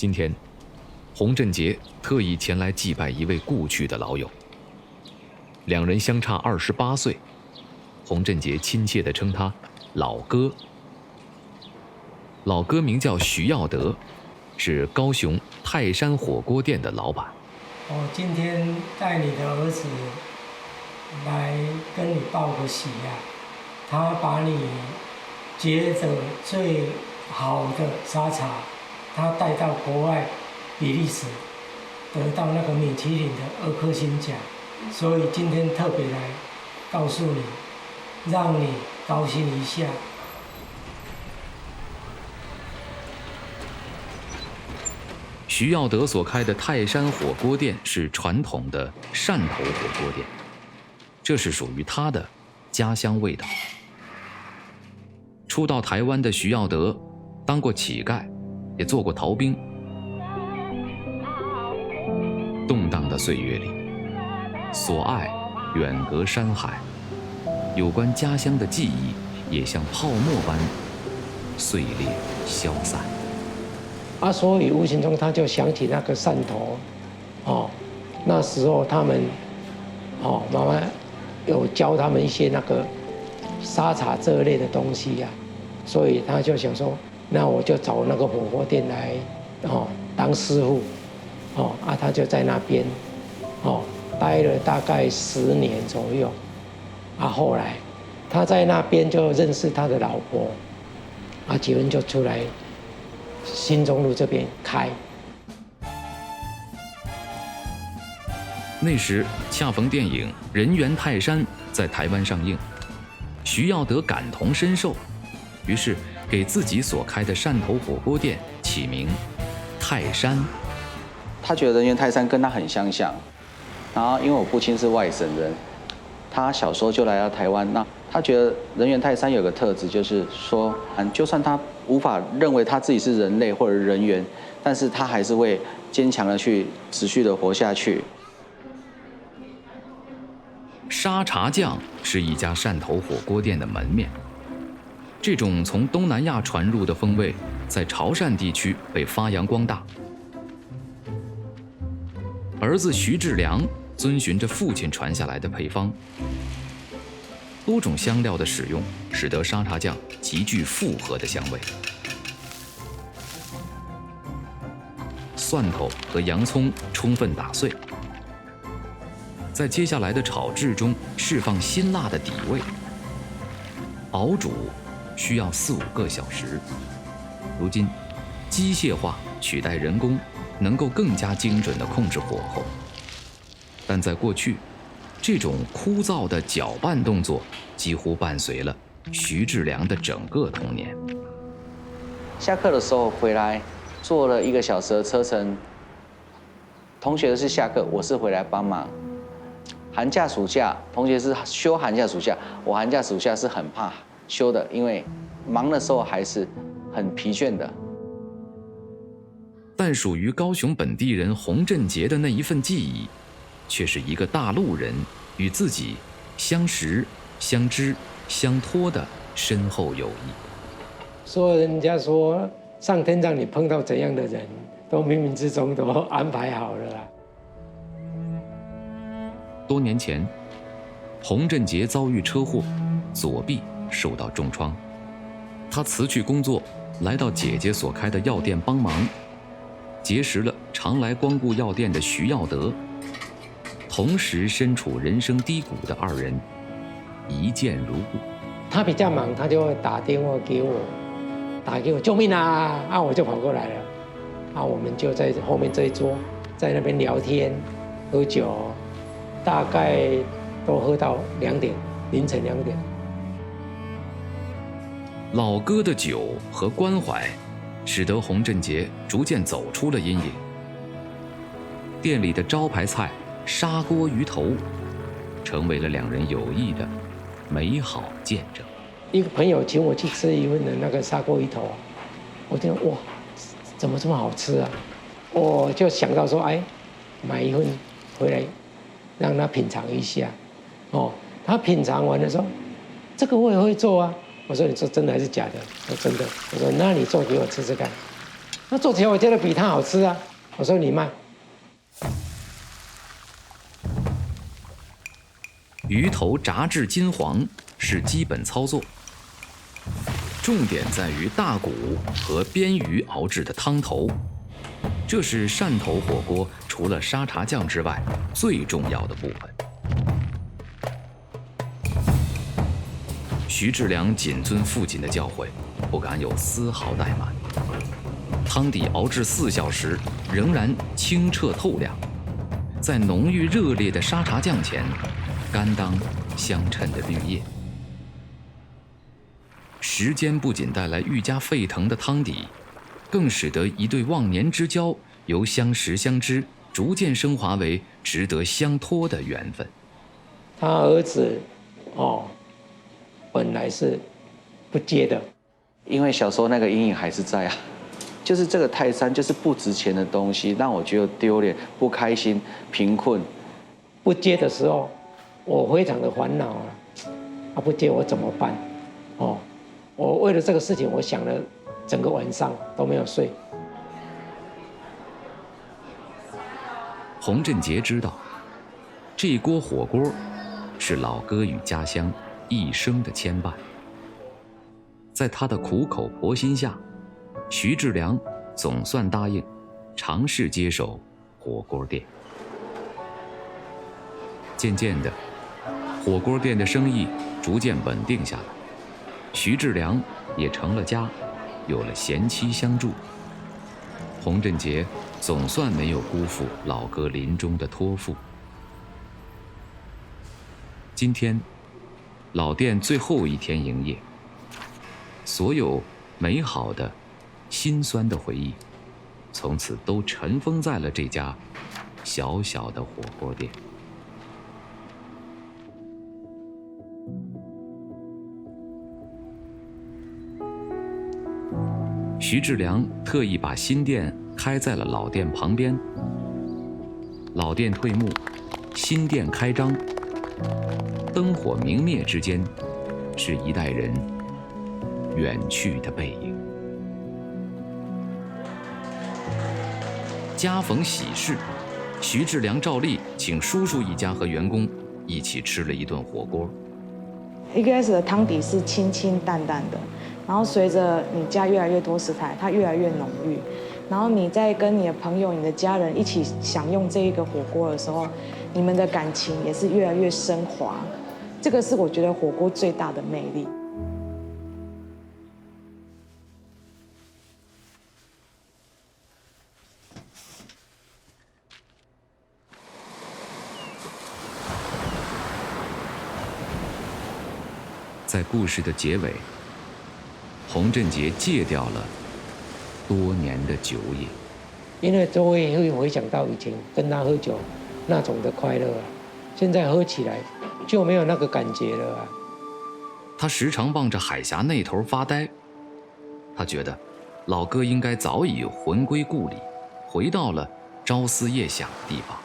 今天，洪振杰特意前来祭拜一位故去的老友。两人相差28岁，洪振杰亲切地称他老哥。老哥名叫徐耀德，是高雄泰山火锅店的老板。我今天带你的儿子来跟你报个喜呀，他把你觉得最好的沙茶，他带到国外比利时，得到那个米其林的2颗星奖，所以今天特别来告诉你，让你高兴一下。徐耀德所开的泰山火锅店是传统的汕头火锅店，这是属于他的家乡味道。初到台湾的徐耀德，当过乞丐，也做过逃兵。动荡的岁月里，所爱远隔山海，有关家乡的记忆也像泡沫般碎裂消散。所以无形中他就想起那个汕头，那时候他们，妈妈有教他们一些那个沙茶这类的东西呀，所以他就想说，那我就找那个火锅店来，当师傅，他就在那边，待了大概10年左右，后来他在那边就认识他的老婆，结婚就出来。新中路这边开，那时恰逢电影《人猿泰山》在台湾上映，徐耀德感同身受，于是给自己所开的汕头火锅店起名泰山。他觉得人猿泰山跟他很相像，然后因为我父亲是外省人，他小时候就来到台湾，那他觉得人猿泰山有个特质，就是说，就算他无法认为他自己是人类或者人猿，但是他还是会坚强的去持续的活下去。沙茶酱是一家汕头火锅店的门面，这种从东南亚传入的风味，在潮汕地区被发扬光大。儿子徐志良遵循着父亲传下来的配方，多种香料的使用，使得沙茶酱极具复合的香味。蒜头和洋葱充分打碎，在接下来的炒制中释放辛辣的底味。熬煮需要4-5个小时。如今，机械化取代人工，能够更加精准地控制火候。但在过去，这种枯燥的搅拌动作几乎伴随了徐志良的整个童年。下课的时候回来，坐了1个小时的车程。同学是下课，我是回来帮忙。寒假、暑假，同学是休寒假、暑假，我寒假、暑假是很怕休的，因为忙的时候还是很疲倦的。但属于高雄本地人洪振杰的那一份记忆，却是一个大陆人与自己相识、相知、相托的深厚友谊。所以人家说，上天让你碰到怎样的人，都冥冥之中都安排好了啦。多年前，洪振杰遭遇车祸，左臂受到重创。他辞去工作，来到姐姐所开的药店帮忙，结识了常来光顾药店的徐耀德。同时身处人生低谷的2人，一见如故。他比较忙，他就打电话给我，救命啊！我就跑过来了。我们就在后面这一桌，在那边聊天、喝酒，大概都喝到2点，凌晨2点。老哥的酒和关怀，使得洪振杰逐渐走出了阴影。店里的招牌菜砂锅鱼头，成为了2人友谊的美好见证。一个朋友请我去吃一份的那个砂锅鱼头，我觉得哇，怎么这么好吃啊？我就想到说，买一份回来让他品尝一下。他品尝完了说，这个我也会做啊。我说你说真的还是假的？我说真的。我说那你做给我吃吃看。那做起来我觉得比他好吃啊。我说你卖。鱼头炸至金黄是基本操作，重点在于大骨和边鱼熬制的汤头，这是汕头火锅除了沙茶酱之外最重要的部分。徐志良谨遵父亲的教诲，不敢有丝毫怠慢。汤底熬制4小时，仍然清澈透亮，在浓郁热烈的沙茶酱前，甘当香衬的绿叶。时间不仅带来愈加沸腾的汤底，更使得一对忘年之交由相识相知逐渐升华为值得相托的缘分。他儿子本来是不接的，因为小时候那个阴影还是在啊，就是这个泰山就是不值钱的东西，让我觉得丢脸、不开心、贫困。不接的时候，我非常的烦恼啊！不接我怎么办？我为了这个事情，我想了整个晚上都没有睡。洪振杰知道，这锅火锅是老哥与家乡一生的牵绊。在他的苦口婆心下，徐志良总算答应尝试接手火锅店。渐渐的，火锅店的生意逐渐稳定下来，徐志良也成了家，有了贤妻相助。洪振杰总算没有辜负老哥临终的托付。今天，老店最后一天营业，所有美好的、心酸的回忆，从此都尘封在了这家小小的火锅店。徐志良特意把新店开在了老店旁边。老店退幕，新店开张，灯火明灭之间，是一代人远去的背影。家逢喜事，徐志良照例请叔叔一家和员工一起吃了一顿火锅。一开始的汤底是清清淡淡的，然后随着你加越来越多食材，它越来越浓郁。然后你在跟你的朋友、你的家人一起享用这一个火锅的时候，你们的感情也是越来越升华。这个是我觉得火锅最大的魅力。在故事的结尾，洪振杰戒掉了多年的酒瘾，因为都会回想到以前跟他喝酒那种的快乐啊，现在喝起来就没有那个感觉了啊。他时常望着海峡那头发呆，他觉得老哥应该早已魂归故里，回到了朝思夜想的地方。